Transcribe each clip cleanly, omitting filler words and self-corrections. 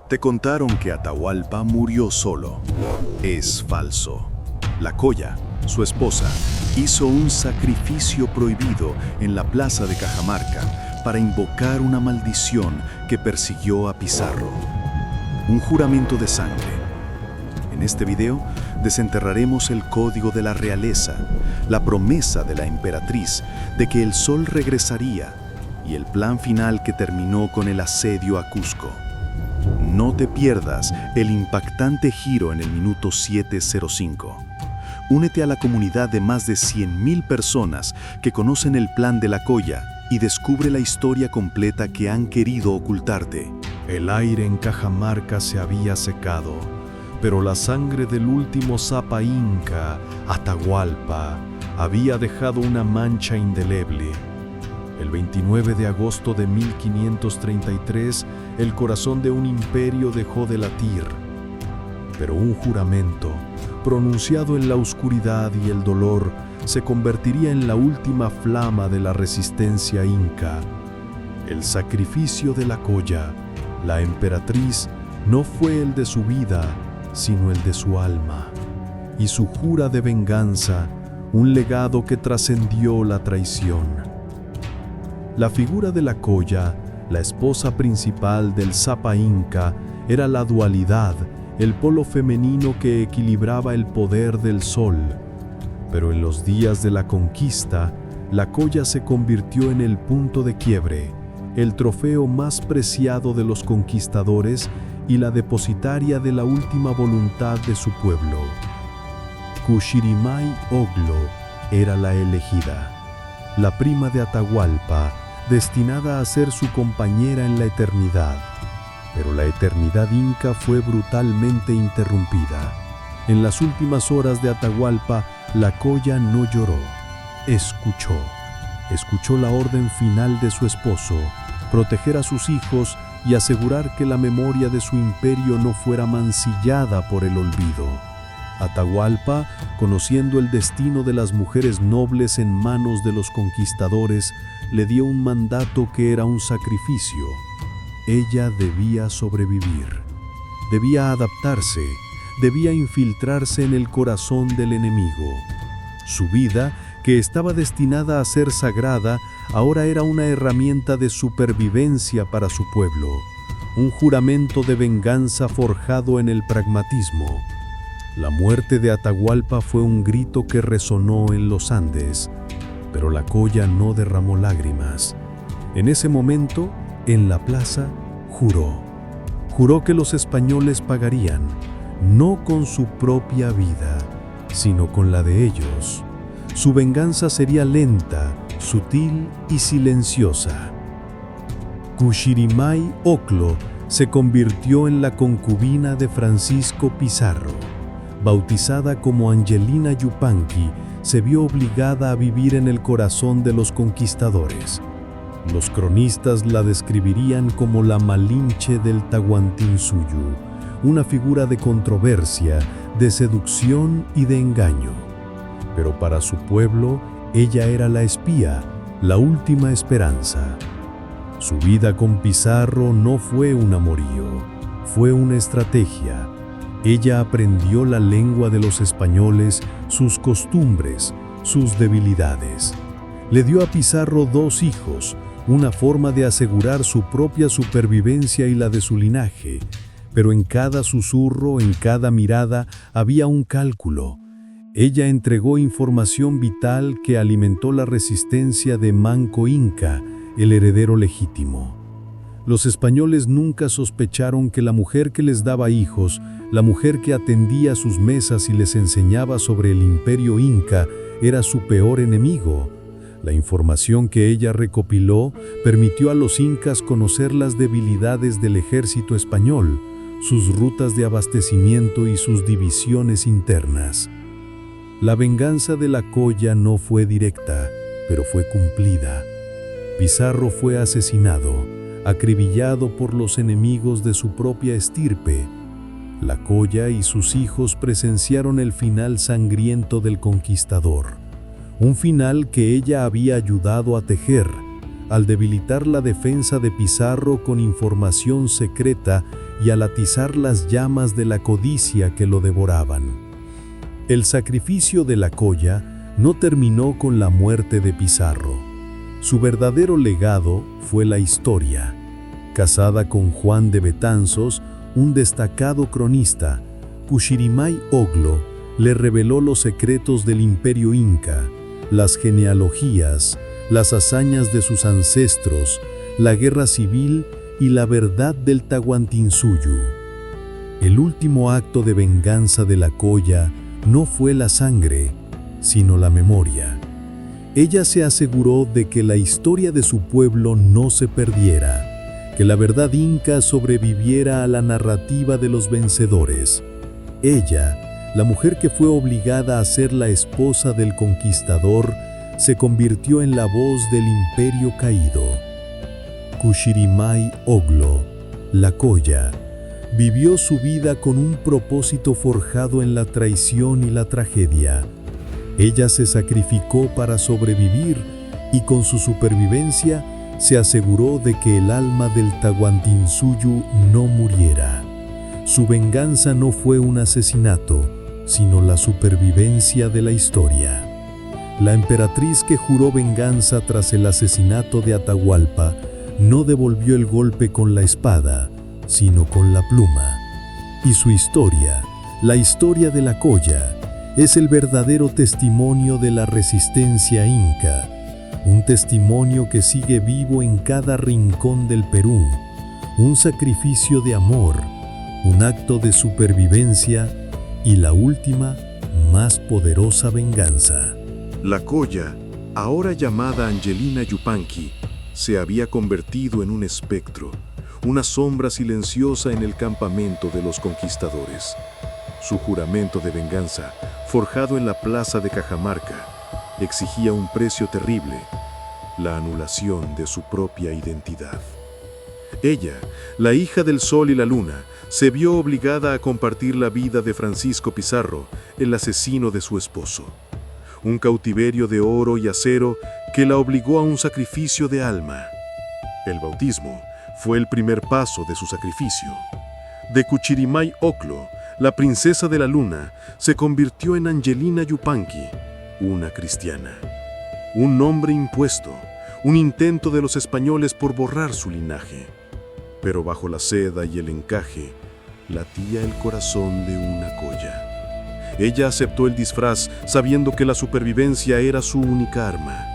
Te contaron que Atahualpa murió solo. Es falso. La Colla, su esposa, hizo un sacrificio prohibido en la plaza de Cajamarca para invocar una maldición que persiguió a Pizarro. Un juramento de sangre. En este video desenterraremos el código de la realeza, la promesa de la emperatriz de que el sol regresaría y el plan final que terminó con el asedio a Cusco. No te pierdas el impactante giro en el minuto 7:05. Únete a la comunidad de más de 100,000 personas que conocen el plan de la Colla y descubre la historia completa que han querido ocultarte. El aire en Cajamarca se había secado, pero la sangre del último Zapa Inca, Atahualpa, había dejado una mancha indeleble. El 29 de agosto de 1533, el corazón de un imperio dejó de latir. Pero un juramento, pronunciado en la oscuridad y el dolor, se convertiría en la última flama de la resistencia inca. El sacrificio de la Colla, la emperatriz, no fue el de su vida, sino el de su alma. Y su jura de venganza, un legado que trascendió la traición. La figura de la Colla, la esposa principal del Zapa Inca, era la dualidad, el polo femenino que equilibraba el poder del sol. Pero en los días de la conquista, la Colla se convirtió en el punto de quiebre, el trofeo más preciado de los conquistadores y la depositaria de la última voluntad de su pueblo. Cuchirimay Oglo era la elegida, la prima de Atahualpa, destinada a ser su compañera en la eternidad. Pero la eternidad inca fue brutalmente interrumpida. En las últimas horas de Atahualpa, la Colla no lloró, escuchó la orden final de su esposo, proteger a sus hijos y asegurar que la memoria de su imperio no fuera mancillada por el olvido. Atahualpa, conociendo el destino de las mujeres nobles en manos de los conquistadores, le dio un mandato que era un sacrificio. Ella debía sobrevivir, debía adaptarse, debía infiltrarse en el corazón del enemigo. Su vida, que estaba destinada a ser sagrada, ahora era una herramienta de supervivencia para su pueblo, un juramento de venganza forjado en el pragmatismo. La muerte de Atahualpa fue un grito que resonó en los Andes, pero la Colla no derramó lágrimas. En ese momento, en la plaza, juró que los españoles pagarían, no con su propia vida, sino con la de ellos. Su venganza sería lenta, sutil y silenciosa. Cuchirimay Oglo se convirtió en la concubina de Francisco Pizarro. Bautizada como Angelina Yupanqui, se vio obligada a vivir en el corazón de los conquistadores. Los cronistas la describirían como la Malinche del Tahuantinsuyo, una figura de controversia, de seducción y de engaño. Pero para su pueblo, ella era la espía, la última esperanza. Su vida con Pizarro no fue un amorío, fue una estrategia. Ella aprendió la lengua de los españoles, sus costumbres, sus debilidades. Le dio a Pizarro 2 hijos, una forma de asegurar su propia supervivencia y la de su linaje. Pero en cada susurro, en cada mirada, había un cálculo. Ella entregó información vital que alimentó la resistencia de Manco Inca, el heredero legítimo. Los españoles nunca sospecharon que la mujer que les daba hijos, la mujer que atendía sus mesas y les enseñaba sobre el imperio inca, era su peor enemigo. La información que ella recopiló permitió a los incas conocer las debilidades del ejército español, sus rutas de abastecimiento y sus divisiones internas. La venganza de la Colla no fue directa, pero fue cumplida. Pizarro fue asesinado, acribillado por los enemigos de su propia estirpe. La Colla y sus hijos presenciaron el final sangriento del conquistador, un final que ella había ayudado a tejer. Al debilitar la defensa de Pizarro con información secreta, y al atizar las llamas de la codicia que lo devoraban. El sacrificio de la Colla no terminó con la muerte de Pizarro. Su verdadero legado fue la historia. Casada con Juan de Betanzos, un destacado cronista, Cuchirimay Oglo le reveló los secretos del imperio inca, las genealogías, las hazañas de sus ancestros, la guerra civil y la verdad del Tahuantinsuyo. El último acto de venganza de la Colla no fue la sangre, sino la memoria. Ella se aseguró de que la historia de su pueblo no se perdiera, que la verdad inca sobreviviera a la narrativa de los vencedores. Ella, la mujer que fue obligada a ser la esposa del conquistador, se convirtió en la voz del imperio caído. Cuchirimay Oglo, la Colla, vivió su vida con un propósito forjado en la traición y la tragedia. Ella se sacrificó para sobrevivir y con su supervivencia se aseguró de que el alma del Tahuantinsuyo no muriera. Su venganza no fue un asesinato, sino la supervivencia de la historia. La emperatriz que juró venganza tras el asesinato de Atahualpa no devolvió el golpe con la espada, sino con la pluma. Y su historia, la historia de la Colla, es el verdadero testimonio de la resistencia inca, un testimonio que sigue vivo en cada rincón del Perú, un sacrificio de amor, un acto de supervivencia y la última, más poderosa venganza. La Colla, ahora llamada Angelina Yupanqui, se había convertido en un espectro, una sombra silenciosa en el campamento de los conquistadores. Su juramento de venganza, forjado en la plaza de Cajamarca, exigía un precio terrible: la anulación de su propia identidad. Ella, la hija del sol y la luna, se vio obligada a compartir la vida de Francisco Pizarro, el asesino de su esposo. Un cautiverio de oro y acero que la obligó a un sacrificio de alma. El bautismo fue el primer paso de su sacrificio. De Cuchirimay Oglo, la princesa de la luna, se convirtió en Angelina Yupanqui, una cristiana. Un nombre impuesto, un intento de los españoles por borrar su linaje. Pero bajo la seda y el encaje, latía el corazón de una Colla. Ella aceptó el disfraz sabiendo que la supervivencia era su única arma.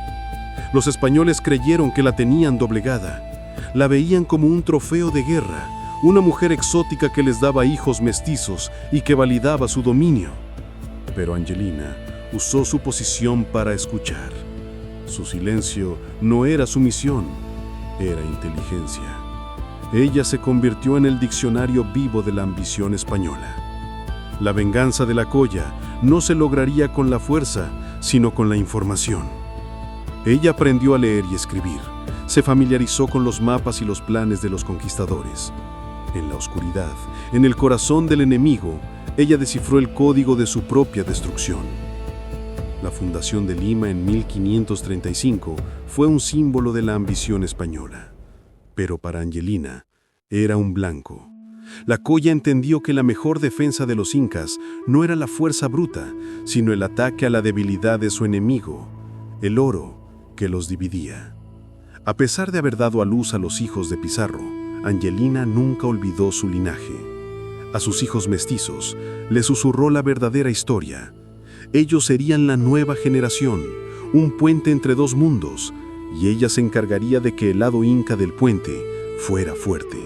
Los españoles creyeron que la tenían doblegada. La veían como un trofeo de guerra, una mujer exótica que les daba hijos mestizos y que validaba su dominio. Pero Angelina usó su posición para escuchar. Su silencio no era sumisión, era inteligencia. Ella se convirtió en el diccionario vivo de la ambición española. La venganza de la Colla no se lograría con la fuerza, sino con la información. Ella aprendió a leer y escribir. Se familiarizó con los mapas y los planes de los conquistadores. En la oscuridad, en el corazón del enemigo, ella descifró el código de su propia destrucción. La fundación de Lima en 1535 fue un símbolo de la ambición española. Pero para Angelina era un blanco. La Colla entendió que la mejor defensa de los incas no era la fuerza bruta, sino el ataque a la debilidad de su enemigo, el oro que los dividía. A pesar de haber dado a luz a los hijos de Pizarro, Angelina nunca olvidó su linaje. A sus hijos mestizos les susurró la verdadera historia. Ellos serían la nueva generación, un puente entre dos mundos, y ella se encargaría de que el lado inca del puente fuera fuerte.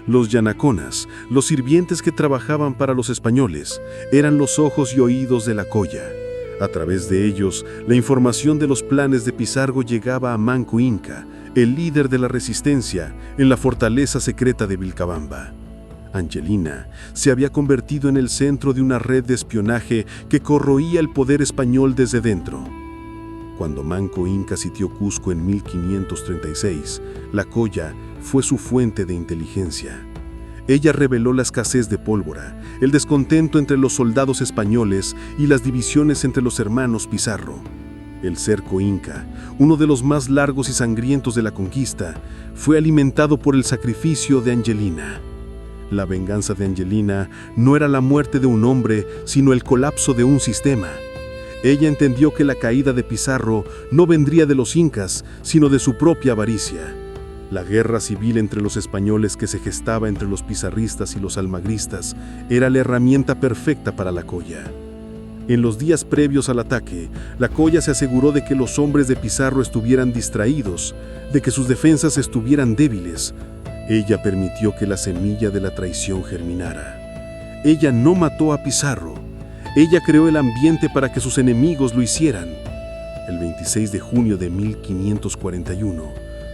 Los yanaconas, los sirvientes que trabajaban para los españoles, eran los ojos y oídos de la Colla. A través de ellos, la información de los planes de Pizarro llegaba a Manco Inca, el líder de la resistencia, en la fortaleza secreta de Vilcabamba. Angelina se había convertido en el centro de una red de espionaje que corroía el poder español desde dentro. Cuando Manco Inca sitió Cusco en 1536, la Colla fue su fuente de inteligencia. Ella reveló la escasez de pólvora, el descontento entre los soldados españoles y las divisiones entre los hermanos Pizarro. El cerco inca, uno de los más largos y sangrientos de la conquista, fue alimentado por el sacrificio de Angelina. La venganza de Angelina no era la muerte de un hombre, sino el colapso de un sistema. Ella entendió que la caída de Pizarro no vendría de los incas, sino de su propia avaricia. La guerra civil entre los españoles que se gestaba entre los pizarristas y los almagristas era la herramienta perfecta para la Colla. En los días previos al ataque, la Colla se aseguró de que los hombres de Pizarro estuvieran distraídos, de que sus defensas estuvieran débiles. Ella permitió que la semilla de la traición germinara. Ella no mató a Pizarro. Ella creó el ambiente para que sus enemigos lo hicieran. El 26 de junio de 1541,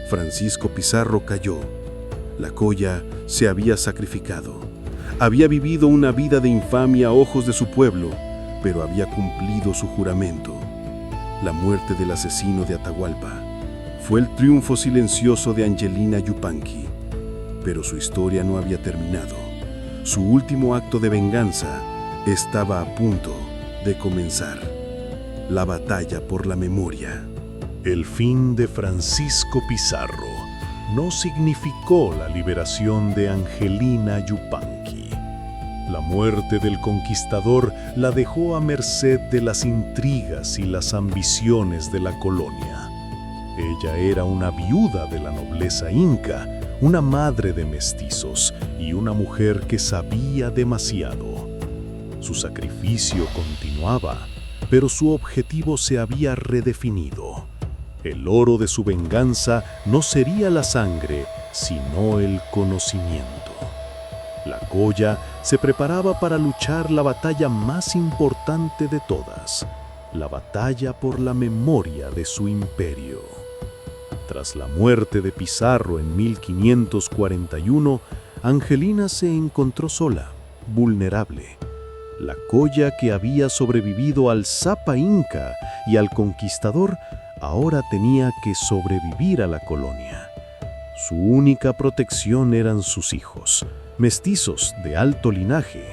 Francisco Pizarro cayó. La Colla se había sacrificado. Había vivido una vida de infamia a ojos de su pueblo, pero había cumplido su juramento. La muerte del asesino de Atahualpa fue el triunfo silencioso de Angelina Yupanqui. Pero su historia no había terminado. Su último acto de venganza estaba a punto de comenzar. La batalla por la memoria. El fin de Francisco Pizarro no significó la liberación de Angelina Yupanqui. La muerte del conquistador la dejó a merced de las intrigas y las ambiciones de la colonia. Ella era una viuda de la nobleza inca, una madre de mestizos y una mujer que sabía demasiado. Su sacrificio continuaba, pero su objetivo se había redefinido. El oro de su venganza no sería la sangre, sino el conocimiento. La Colla se preparaba para luchar la batalla más importante de todas, la batalla por la memoria de su imperio. Tras la muerte de Pizarro en 1541, Angelina se encontró sola, vulnerable. La Colla que había sobrevivido al Zapa Inca y al conquistador, ahora tenía que sobrevivir a la colonia. Su única protección eran sus hijos, mestizos de alto linaje,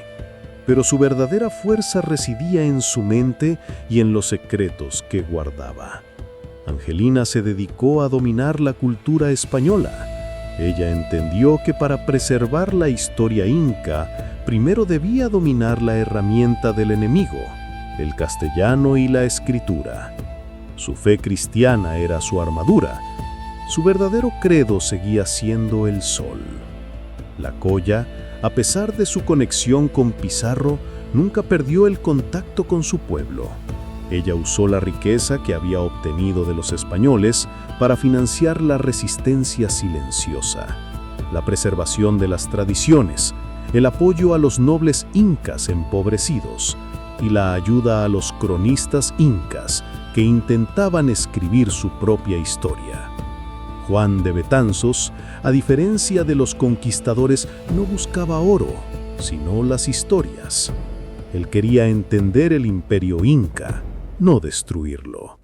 pero su verdadera fuerza residía en su mente y en los secretos que guardaba. Angelina se dedicó a dominar la cultura española. Ella entendió que para preservar la historia inca, primero debía dominar la herramienta del enemigo, el castellano y la escritura. Su fe cristiana era su armadura. Su verdadero credo seguía siendo el sol. La Colla, a pesar de su conexión con Pizarro, nunca perdió el contacto con su pueblo. Ella usó la riqueza que había obtenido de los españoles para financiar la resistencia silenciosa, la preservación de las tradiciones, el apoyo a los nobles incas empobrecidos y la ayuda a los cronistas incas que intentaban escribir su propia historia. Juan de Betanzos, a diferencia de los conquistadores, no buscaba oro, sino las historias. Él quería entender el imperio inca, no destruirlo.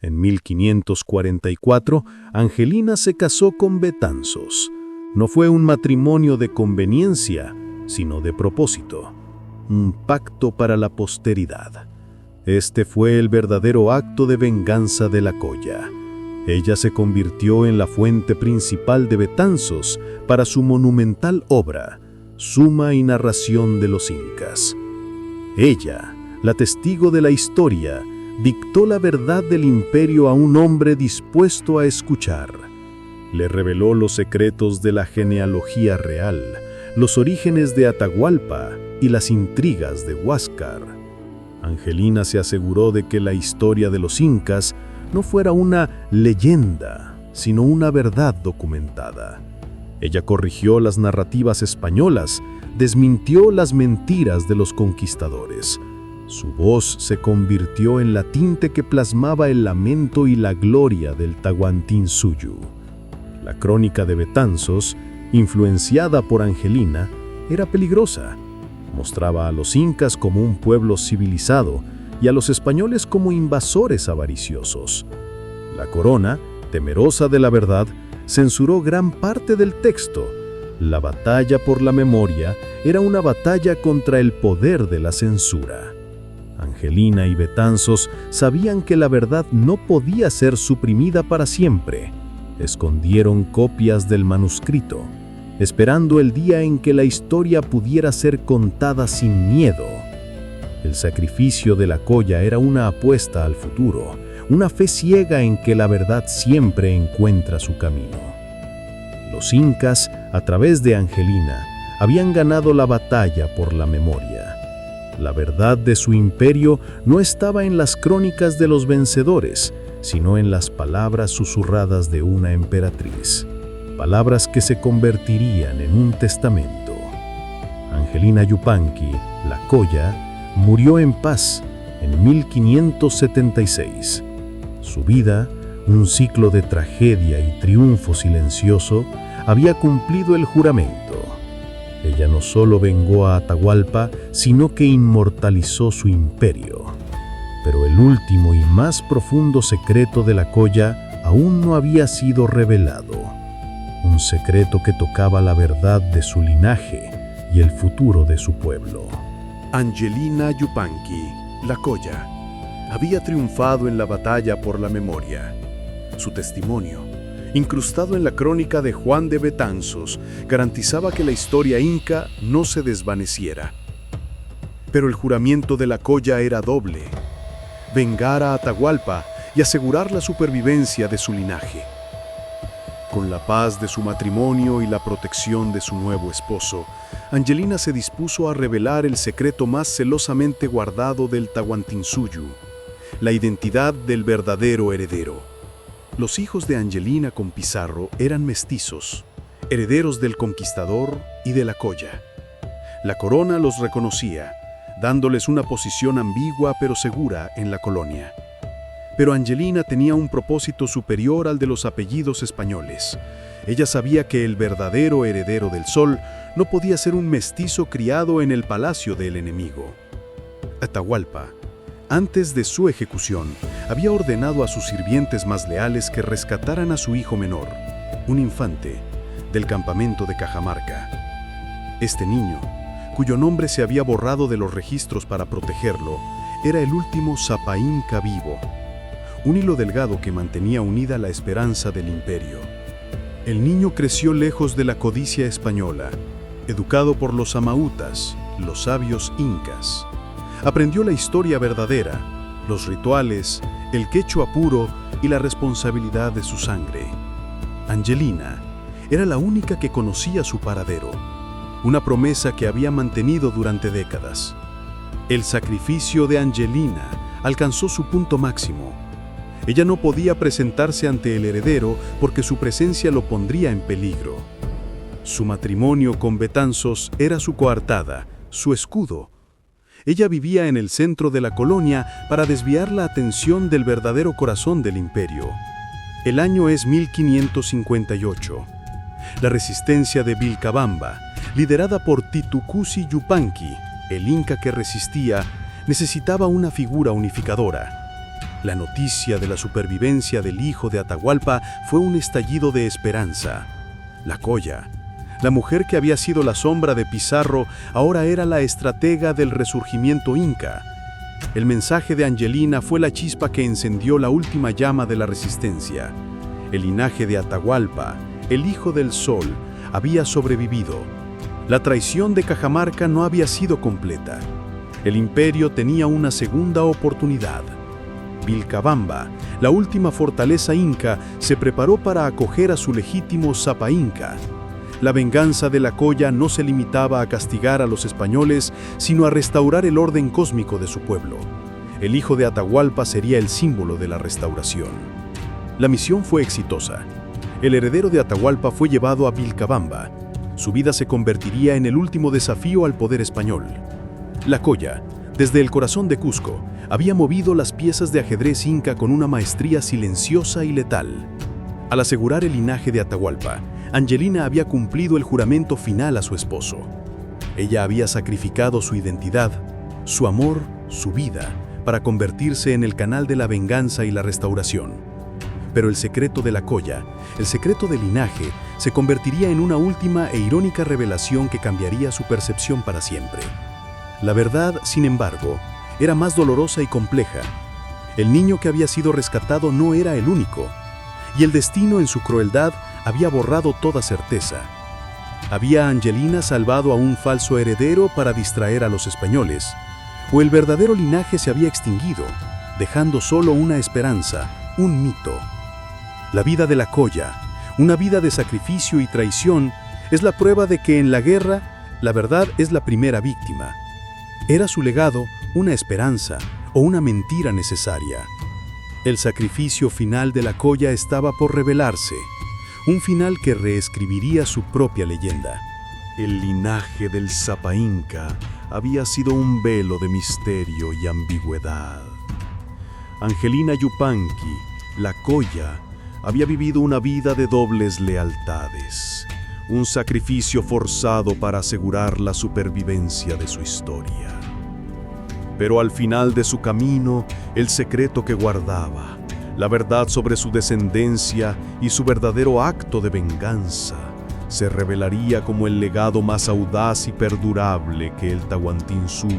En 1544, Angelina se casó con Betanzos. No fue un matrimonio de conveniencia, sino de propósito. Un pacto para la posteridad. Este fue el verdadero acto de venganza de la Colla. Ella se convirtió en la fuente principal de Betanzos para su monumental obra, Suma y Narración de los Incas. Ella, la testigo de la historia, dictó la verdad del imperio a un hombre dispuesto a escuchar. Le reveló los secretos de la genealogía real, los orígenes de Atahualpa y las intrigas de Huáscar. Angelina se aseguró de que la historia de los incas no fuera una leyenda, sino una verdad documentada. Ella corrigió las narrativas españolas, desmintió las mentiras de los conquistadores. Su voz se convirtió en la tinte que plasmaba el lamento y la gloria del Tahuantinsuyo. La crónica de Betanzos, influenciada por Angelina, era peligrosa. Mostraba a los incas como un pueblo civilizado y a los españoles como invasores avariciosos. La corona, temerosa de la verdad, censuró gran parte del texto. La batalla por la memoria era una batalla contra el poder de la censura. Angelina y Betanzos sabían que la verdad no podía ser suprimida para siempre. Escondieron copias del manuscrito. esperando el día en que la historia pudiera ser contada sin miedo. El sacrificio de la Colla era una apuesta al futuro, una fe ciega en que la verdad siempre encuentra su camino. Los incas, a través de Angelina, habían ganado la batalla por la memoria. La verdad de su imperio no estaba en las crónicas de los vencedores, sino en las palabras susurradas de una emperatriz, palabras que se convertirían en un testamento. Angelina Yupanqui, la Colla, murió en paz en 1576. Su vida, un ciclo de tragedia y triunfo silencioso, había cumplido el juramento. Ella no solo vengó a Atahualpa, sino que inmortalizó su imperio. Pero el último y más profundo secreto de la Colla aún no había sido revelado. Un secreto que tocaba la verdad de su linaje y el futuro de su pueblo. Angelina Yupanqui, la Colla, había triunfado en la batalla por la memoria. Su testimonio, incrustado en la crónica de Juan de Betanzos, garantizaba que la historia inca no se desvaneciera. Pero el juramento de la Colla era doble: vengar a Atahualpa y asegurar la supervivencia de su linaje. Con la paz de su matrimonio y la protección de su nuevo esposo, Angelina se dispuso a revelar el secreto más celosamente guardado del Tahuantinsuyo, la identidad del verdadero heredero. Los hijos de Angelina con Pizarro eran mestizos, herederos del conquistador y de la Colla. La corona los reconocía, dándoles una posición ambigua pero segura en la colonia. Pero Angelina tenía un propósito superior al de los apellidos españoles. Ella sabía que el verdadero heredero del sol no podía ser un mestizo criado en el palacio del enemigo. Atahualpa, antes de su ejecución, había ordenado a sus sirvientes más leales que rescataran a su hijo menor, un infante, del campamento de Cajamarca. Este niño, cuyo nombre se había borrado de los registros para protegerlo, era el último Sapa Inca vivo, un hilo delgado que mantenía unida la esperanza del imperio. El niño creció lejos de la codicia española, educado por los amautas, los sabios incas. Aprendió la historia verdadera, los rituales, el quechua puro y la responsabilidad de su sangre. Angelina era la única que conocía su paradero, una promesa que había mantenido durante décadas. El sacrificio de Angelina alcanzó su punto máximo. Ella no podía presentarse ante el heredero porque su presencia lo pondría en peligro. Su matrimonio con Betanzos era su coartada, su escudo. Ella vivía en el centro de la colonia para desviar la atención del verdadero corazón del imperio. El año es 1558. La resistencia de Vilcabamba, liderada por Titucuzi Yupanqui, el inca que resistía, necesitaba una figura unificadora. La noticia de la supervivencia del hijo de Atahualpa fue un estallido de esperanza. La Colla, la mujer que había sido la sombra de Pizarro, ahora era la estratega del resurgimiento inca. El mensaje de Angelina fue la chispa que encendió la última llama de la resistencia. El linaje de Atahualpa, el hijo del sol, había sobrevivido. La traición de Cajamarca no había sido completa. El imperio tenía una segunda oportunidad. Vilcabamba, la última fortaleza inca, se preparó para acoger a su legítimo Sapa Inca. La venganza de la Colla no se limitaba a castigar a los españoles, sino a restaurar el orden cósmico de su pueblo. El hijo de Atahualpa sería el símbolo de la restauración. La misión fue exitosa. El heredero de Atahualpa fue llevado a Vilcabamba. Su vida se convertiría en el último desafío al poder español. La Colla, desde el corazón de Cusco, había movido las piezas de ajedrez inca con una maestría silenciosa y letal. Al asegurar el linaje de Atahualpa, Angelina había cumplido el juramento final a su esposo. Ella había sacrificado su identidad, su amor, su vida, para convertirse en el canal de la venganza y la restauración. Pero el secreto de la Colla, el secreto del linaje, se convertiría en una última e irónica revelación que cambiaría su percepción para siempre. La verdad, sin embargo, era más dolorosa y compleja. El niño que había sido rescatado no era el único, y el destino en su crueldad había borrado toda certeza. ¿Había Angelina salvado a un falso heredero para distraer a los españoles? ¿O el verdadero linaje se había extinguido, dejando solo una esperanza, un mito? La vida de la Colla, una vida de sacrificio y traición, es la prueba de que en la guerra, la verdad es la primera víctima. ¿Era su legado una esperanza o una mentira necesaria? El sacrificio final de la Colla estaba por revelarse, un final que reescribiría su propia leyenda. El linaje del Sapa Inca había sido un velo de misterio y ambigüedad. Angelina Yupanqui, la Colla, había vivido una vida de dobles lealtades, un sacrificio forzado para asegurar la supervivencia de su historia. Pero al final de su camino, el secreto que guardaba, la verdad sobre su descendencia y su verdadero acto de venganza, se revelaría como el legado más audaz y perdurable que el Tahuantinsuyo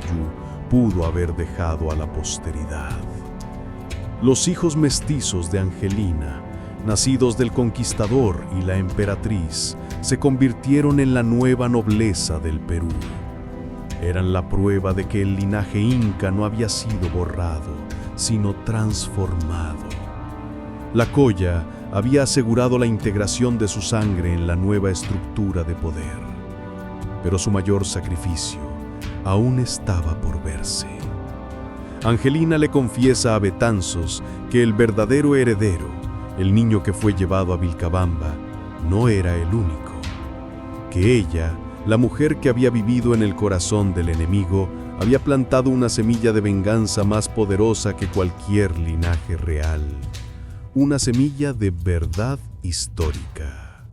pudo haber dejado a la posteridad. Los hijos mestizos de Angelina, nacidos del conquistador y la emperatriz, se convirtieron en la nueva nobleza del Perú. Eran la prueba de que el linaje inca no había sido borrado, sino transformado. La Colla había asegurado la integración de su sangre en la nueva estructura de poder, pero su mayor sacrificio aún estaba por verse. Angelina le confiesa a Betanzos que el verdadero heredero, el niño que fue llevado a Vilcabamba, no era el único, que ella, la mujer que había vivido en el corazón del enemigo, había plantado una semilla de venganza más poderosa que cualquier linaje real, una semilla de verdad histórica.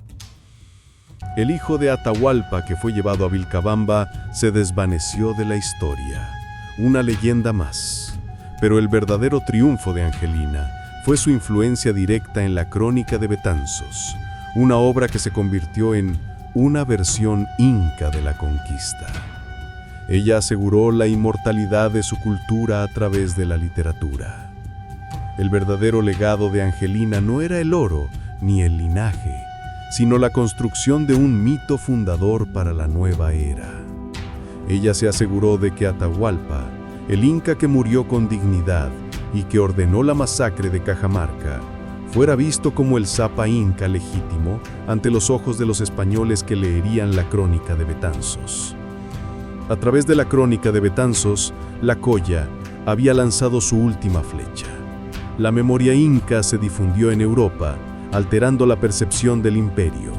El hijo de Atahualpa que fue llevado a Vilcabamba se desvaneció de la historia, una leyenda más, pero el verdadero triunfo de Angelina fue su influencia directa en la Crónica de Betanzos, una obra que se convirtió en una versión inca de la conquista. Ella aseguró la inmortalidad de su cultura a través de la literatura. El verdadero legado de Angelina no era el oro ni el linaje, sino la construcción de un mito fundador para la nueva era. Ella se aseguró de que Atahualpa, el inca que murió con dignidad y que ordenó la masacre de Cajamarca, fuera visto como el Sapa Inca legítimo ante los ojos de los españoles que leerían la Crónica de Betanzos. A través de la Crónica de Betanzos, la Colla había lanzado su última flecha. La memoria inca se difundió en Europa, alterando la percepción del imperio.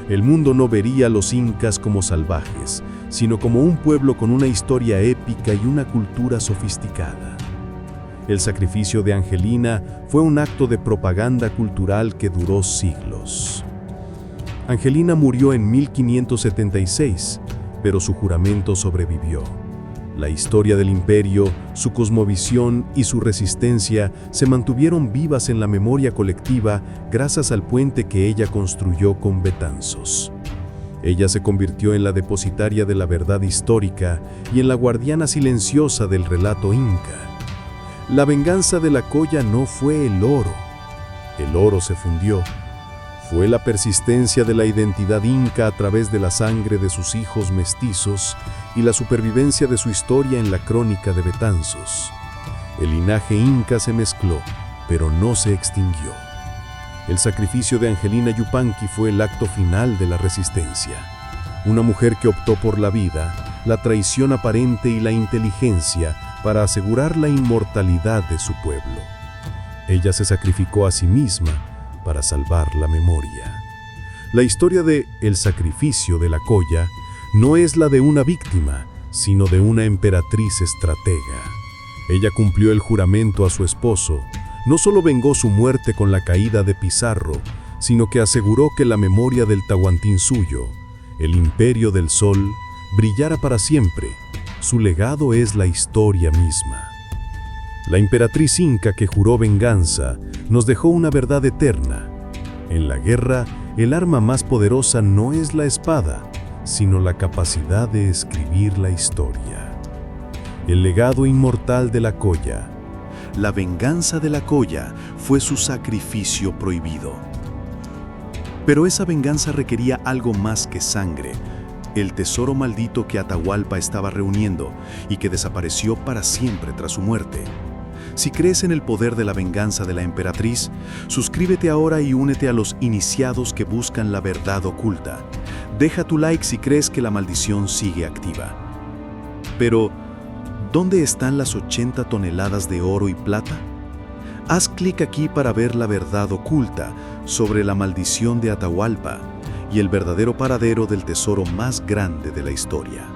El mundo no vería a los incas como salvajes, sino como un pueblo con una historia épica y una cultura sofisticada. El sacrificio de Angelina fue un acto de propaganda cultural que duró siglos. Angelina murió en 1576, pero su juramento sobrevivió. La historia del imperio, su cosmovisión y su resistencia se mantuvieron vivas en la memoria colectiva gracias al puente que ella construyó con Betanzos. Ella se convirtió en la depositaria de la verdad histórica y en la guardiana silenciosa del relato inca. La venganza de la Colla no fue el oro se fundió. Fue la persistencia de la identidad inca a través de la sangre de sus hijos mestizos y la supervivencia de su historia en la Crónica de Betanzos. El linaje inca se mezcló, pero no se extinguió. El sacrificio de Angelina Yupanqui fue el acto final de la resistencia. Una mujer que optó por la vida, la traición aparente y la inteligencia para asegurar la inmortalidad de su pueblo. Ella se sacrificó a sí misma para salvar la memoria. La historia de El sacrificio de la Colla no es la de una víctima, sino de una emperatriz estratega. Ella cumplió el juramento a su esposo, no solo vengó su muerte con la caída de Pizarro, sino que aseguró que la memoria del Tahuantinsuyo, el imperio del sol, brillara para siempre. Su legado es la historia misma. La emperatriz inca que juró venganza nos dejó una verdad eterna. En la guerra, el arma más poderosa no es la espada, sino la capacidad de escribir la historia. El legado inmortal de la Colla. La venganza de la Colla fue su sacrificio prohibido. Pero esa venganza requería algo más que sangre, el tesoro maldito que Atahualpa estaba reuniendo y que desapareció para siempre tras su muerte. Si crees en el poder de la venganza de la emperatriz, suscríbete ahora y únete a los iniciados que buscan la verdad oculta. Deja tu like si crees que la maldición sigue activa. Pero, ¿dónde están las 80 toneladas de oro y plata? Haz clic aquí para ver la verdad oculta sobre la maldición de Atahualpa y el verdadero paradero del tesoro más grande de la historia.